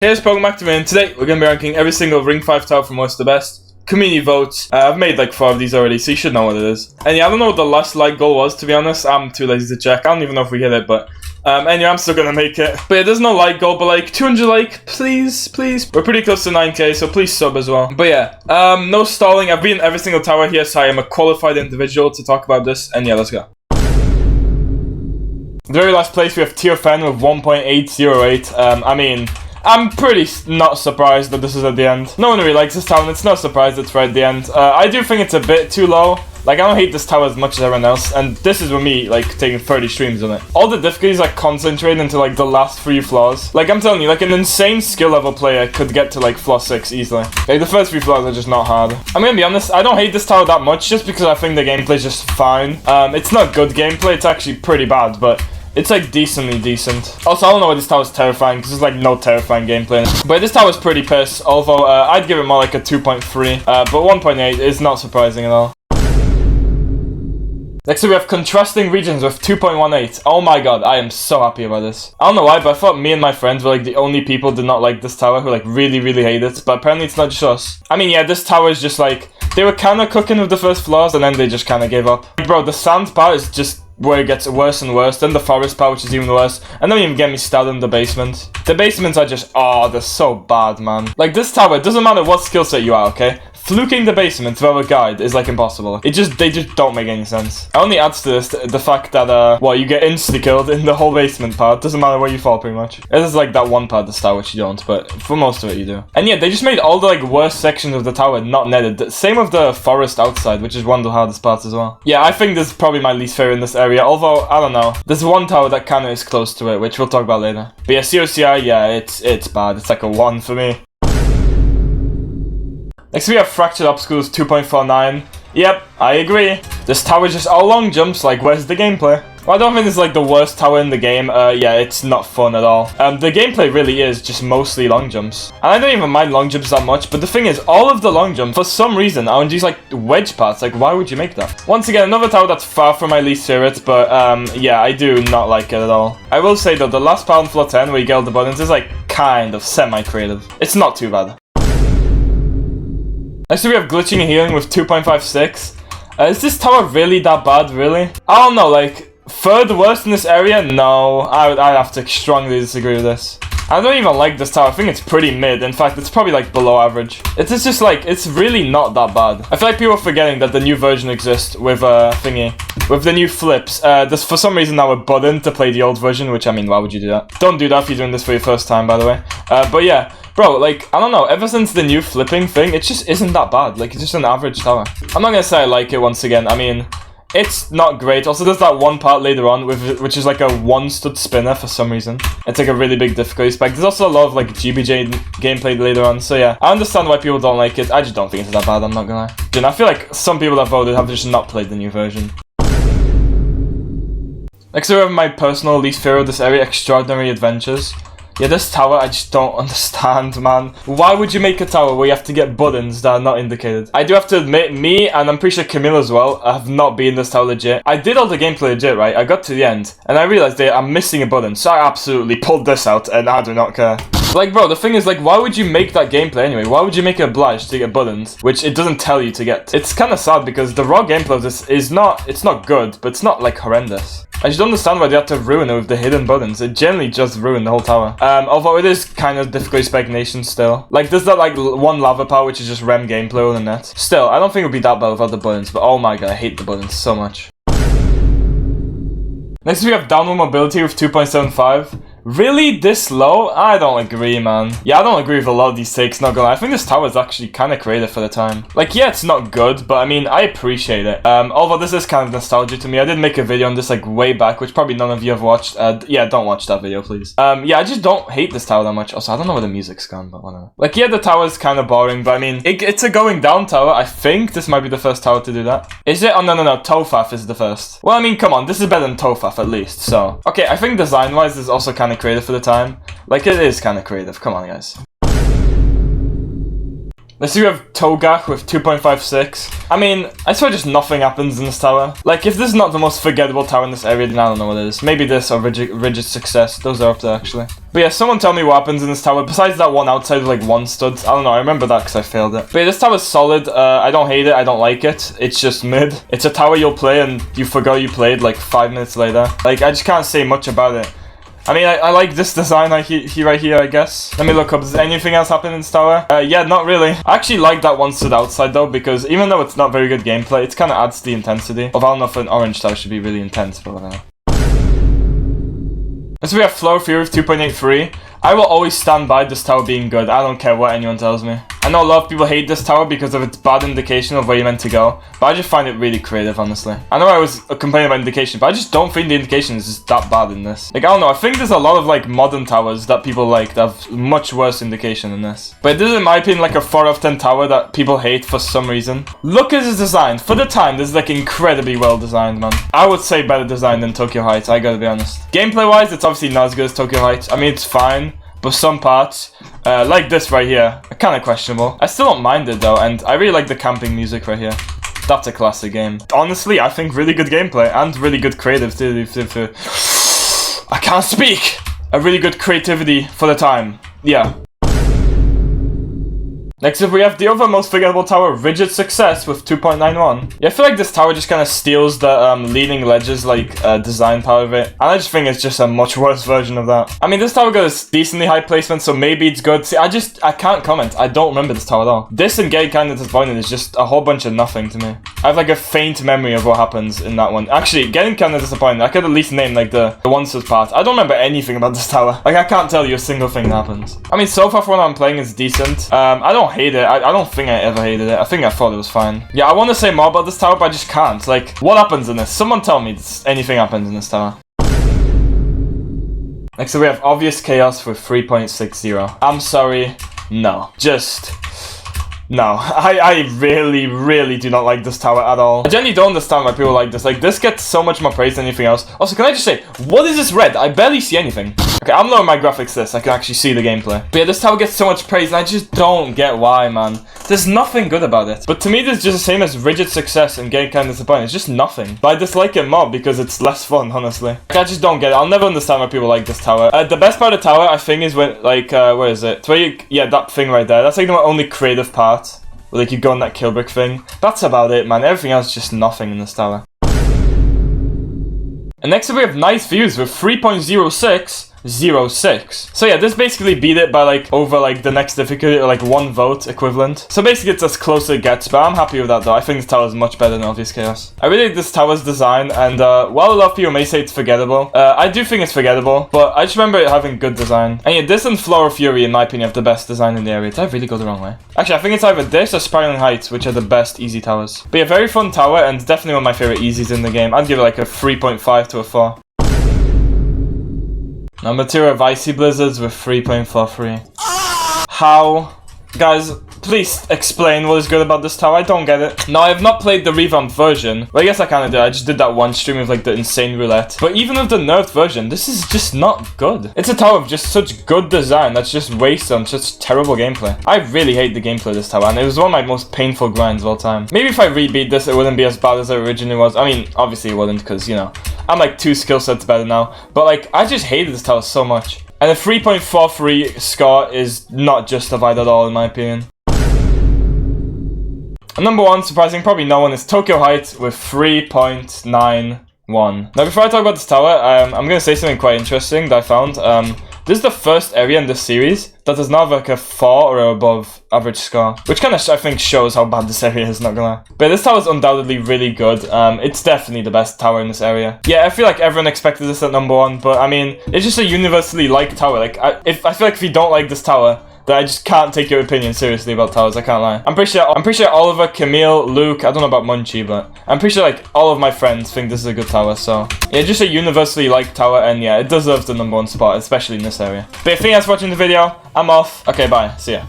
Here's Pokemon Active, and today we're going to be ranking every single Ring 5 tower from worst to best. Community votes. I've made like 4 of these already, so you should know what it is. And yeah, I don't know what the last like goal was, to be honest. I'm too lazy to check. I don't even know if we hit it, but anyway, I'm still gonna make it. But yeah, there's no like goal, but like 200 like, please. We're pretty close to 9k, so please sub as well. But yeah, no stalling. I've been in every single tower here, so I am a qualified individual to talk about this. And yeah, let's go. The very last place we have Tierfan with 1.808. I mean, I'm pretty not surprised that this is at the end. No one really likes this tower, and it's no surprise it's right at the end. I do think it's a bit too low. Like, I don't hate this tower as much as everyone else, and this is with me, like, taking 30 streams on it. All the difficulties are concentrated into, like, the last 3 floors. Like, I'm telling you, like, an insane skill level player could get to, like, floor 6 easily. Like, the first 3 floors are just not hard. I'm gonna be honest, I don't hate this tower that much, just because I think the gameplay is just fine. It's not good gameplay, it's actually pretty bad, but it's like decently decent. Also, I don't know why this tower is terrifying, because there's like no terrifying gameplay in it. But this tower is pretty piss, although I'd give it more like a 2.3. But 1.8 is not surprising at all. Next up we have contrasting regions with 2.18. Oh my god, I am so happy about this. I don't know why, but I thought me and my friends were like the only people who did not like this tower, who like really hate it. But apparently it's not just us. I mean, yeah, this tower is just like, they were kind of cooking with the first floors, and then they just kind of gave up. Like, bro, the sand part is just where it gets worse and worse, then the forest part, which is even worse, and don't even get me started in the basement. The basements are just, oh, they're so bad, man. Like, this tower, it doesn't matter what skill set you are, okay? Fluking the basement without a guide is like impossible. They just don't make any sense. It only adds to this the fact that well, you get insta killed in the whole basement part. Doesn't matter where you fall, pretty much. There's like that one part of the tower which you don't, but for most of it you do. And yeah, they just made all the like worst sections of the tower not netted. Same with the forest outside, which is one of the hardest parts as well. Yeah, I think this is probably my least favorite in this area, although I don't know. There's one tower that kind of is close to it, which we'll talk about later. But yeah, COCI, yeah, it's bad. It's like a 1 for me. Next we have Fractured Obstacles 2.49. Yep, I agree. This tower is just all long jumps, like where's the gameplay? Well, I don't think it's like the worst tower in the game. Yeah, it's not fun at all. The gameplay really is just mostly long jumps. And I don't even mind long jumps that much, but the thing is, all of the long jumps, for some reason, are on these like wedge parts. Like, why would you make that? Once again, another tower that's far from my least favorite, but yeah, I do not like it at all. I will say though, the last part on floor 10 where you get all the buttons is like kind of semi-creative. It's not too bad. Next we have Glitching and Healing with 2.56. Is this tower really that bad, really? I don't know, like, third worst in this area? No, I'd have to strongly disagree with this. I don't even like this tower. I think it's pretty mid. In fact, it's probably like below average. It's just like, it's really not that bad. I feel like people are forgetting that the new version exists with with the new flips. There's for some reason now a button to play the old version, which I mean, why would you do that? Don't do that if you're doing this for your first time, by the way. But yeah. Bro, like, I don't know, ever since the new flipping thing, it just isn't that bad. Like, it's just an average tower. I'm not gonna say I like it once again. I mean, it's not great. Also, there's that one part later on, which is like a 1-stud spinner for some reason. It's like a really big difficulty spike. There's also a lot of like GBJ gameplay later on. So yeah, I understand why people don't like it. I just don't think it's that bad, I'm not gonna lie. And I feel like some people that voted have just not played the new version. Next we have my personal least favorite of this area, Extraordinary Adventures. Yeah, this tower, I just don't understand, man. Why would you make a tower where you have to get buttons that are not indicated? I do have to admit, me, and I'm pretty sure Camille as well, have not been in this tower legit. I did all the gameplay legit, right? I got to the end, and I realized I'm missing a button, so I absolutely pulled this out, and I do not care. Like, bro, the thing is, like, why would you make that gameplay anyway? Why would you make it obliged to get buttons, which it doesn't tell you to get? It's kind of sad, because the raw gameplay of this is not, it's not good, but it's not, like, horrendous. I just don't understand why they have to ruin it with the hidden buttons. It generally just ruined the whole tower. Although it is kind of difficult stagnation still. Like, there's that, like, one lava part, which is just rem gameplay on the net. Still, I don't think it would be that bad without the buttons, but oh my god, I hate the buttons so much. Next we have Downward Mobility with 2.75. Really? This low? I don't agree, man. Yeah, I don't agree with a lot of these takes, not gonna lie. I think this tower is actually kind of creative for the time. Like, yeah, it's not good, but I mean, I appreciate it. Although this is kind of nostalgia to me. I did make a video on this, like, way back, which probably none of you have watched. Yeah, don't watch that video, please. Yeah, I just don't hate this tower that much. Also, I don't know where the music's gone, but whatever. Like, yeah, the tower is kind of boring, but I mean, it's a going down tower. I think this might be the first tower to do that. Is it? Oh, no, Tofaf is the first. Well, I mean, come on, this is better than Tofaf, at least, so. Okay, I think design-wise, this is also kind of creative for the time. Like, it is kind of creative. Come on, guys. Let's see, we have Toak with 2.56. I mean, I swear just nothing happens in this tower. Like, if this is not the most forgettable tower in this area, then I don't know what it is. Maybe this or rigid success. Those are up there, actually. But yeah, someone tell me what happens in this tower. Besides that one outside with like one stud. I don't know, I remember that because I failed it. But yeah, this tower's solid. I don't hate it, I don't like it. It's just mid. It's a tower you'll play and you forgot you played like 5 minutes later. Like, I just can't say much about it. I mean, I like this design right here, I guess. Let me look up. Does anything else happen in this tower? Yeah, not really. I actually like that one stood outside, though, because even though it's not very good gameplay, it kind of adds to the intensity. Of I don't know if an orange tower should be really intense, but whatever. So we have FloF here with 2.83. I will always stand by this tower being good. I don't care what anyone tells me. I know a lot of people hate this tower because of its bad indication of where you're meant to go, but I just find it really creative, honestly. I know I was complaining about indication, but I just don't think the indication is just that bad in this. Like, I don't know, I think there's a lot of, like, modern towers that people like that have much worse indication than this. But this is, in my opinion, like a 4 out of 10 tower that people hate for some reason. Look at this design. For the time, this is, like, incredibly well designed, man. I would say better design than Tokyo Heights, I gotta be honest. Gameplay-wise, it's obviously not as good as Tokyo Heights. I mean, it's fine. But some parts, like this right here, are kind of questionable. I still don't mind it though, and I really like the camping music right here. That's a classic game. Honestly, I think really good gameplay and really good creative too. I can't speak! A really good creativity for the time. Yeah. Next up, we have the other most forgettable tower, Rigid Success, with 2.91. Yeah, I feel like this tower just kind of steals the leaning ledges, like, design part of it. And I just think it's just a much worse version of that. I mean, this tower got a decently high placement, so maybe it's good. See, I can't comment. I don't remember this tower at all. This and Getting Kinda Disappointed is just a whole bunch of nothing to me. I have, like, a faint memory of what happens in that one. Actually, Getting Kinda Disappointed, I could at least name, like, the one-stud part. I don't remember anything about this tower. Like, I can't tell you a single thing that happens. I mean, so far for what I'm playing, it's decent. I don't hate it. I don't think I ever hated it. I think I thought it was fine. Yeah, I want to say more about this tower, but I just can't. Like, what happens in this? Someone tell me anything happens in this tower. Next up, we have Obvious Chaos with 3.60. I'm sorry. No. Just... no, I really do not like this tower at all. I genuinely don't understand why people like this. Like, this gets so much more praise than anything else. Also, can I just say, what is this red? I barely see anything. Okay, I'm lowering my graphics this. I can actually see the gameplay. But yeah, this tower gets so much praise, and I just don't get why, man. There's nothing good about it. But to me, this is just the same as Rigid Success and Getting Kinda Disappointed. It's just nothing. But I dislike it more because it's less fun, honestly. Like, I just don't get it. I'll never understand why people like this tower. The best part of the tower, I think, is when, like, where is it? It's where you, yeah, that thing right there. That's, like, the only creative part. Where, like, you go on that kill brick thing. That's about it, man. Everything else is just nothing in this tower. And next up, we have Nice Views with 3.06. 06. So yeah, this basically beat it by like over like the next difficulty, or like 1 vote equivalent. So basically it's as close as it gets, but I'm happy with that though. I think this tower is much better than Obvious Chaos. I really like this tower's design, and while a lot of people may say it's forgettable, I do think it's forgettable, but I just remember it having good design. And yeah, this and Floor Fury, in my opinion, have the best design in the area. Did I really go the wrong way? Actually, I think it's either this or Spiraling Heights, which are the best easy towers. But yeah, very fun tower, and definitely one of my favorite easies in the game. I'd give it like a 3.5 to a 4. Number 2 of Icy Blizzards with 3.43. How? Guys, please explain what is good about this tower. I don't get it. No, I have not played the revamped version. Well, I guess I kind of did. I just did that one stream with like the insane roulette. But even with the nerfed version, this is just not good. It's a tower with just such good design that's just wasted on such terrible gameplay. I really hate the gameplay of this tower, and it was one of my most painful grinds of all time. Maybe if I rebeat this, it wouldn't be as bad as it originally was. I mean, obviously it wouldn't, because, you know, I'm like 2 skill sets better now. But like, I just hated this tower so much. And a 3.43 score is not justified at all, in my opinion. And number 1, surprising probably no one, is Tokyo Heights with 3.91. Now before I talk about this tower, I'm going to say something quite interesting that I found. This is the first area in this series that does not have like a 4 or above average score, which kind of I think shows how bad this area is, not gonna lie. But this tower is undoubtedly really good. It's definitely the best tower in this area. Yeah, I feel like everyone expected this at number 1, but I mean, it's just a universally liked tower. Like, I feel like if you don't like this tower, that I just can't take your opinion seriously about towers, I can't lie. I'm pretty sure Oliver, Camille, Luke, I don't know about Munchie, but I'm pretty sure like all of my friends think this is a good tower, so yeah, just a universally liked tower, and yeah, it deserves the number 1 spot, especially in this area. But yeah, thank you guys for watching the video. I'm off. Okay, bye. See ya.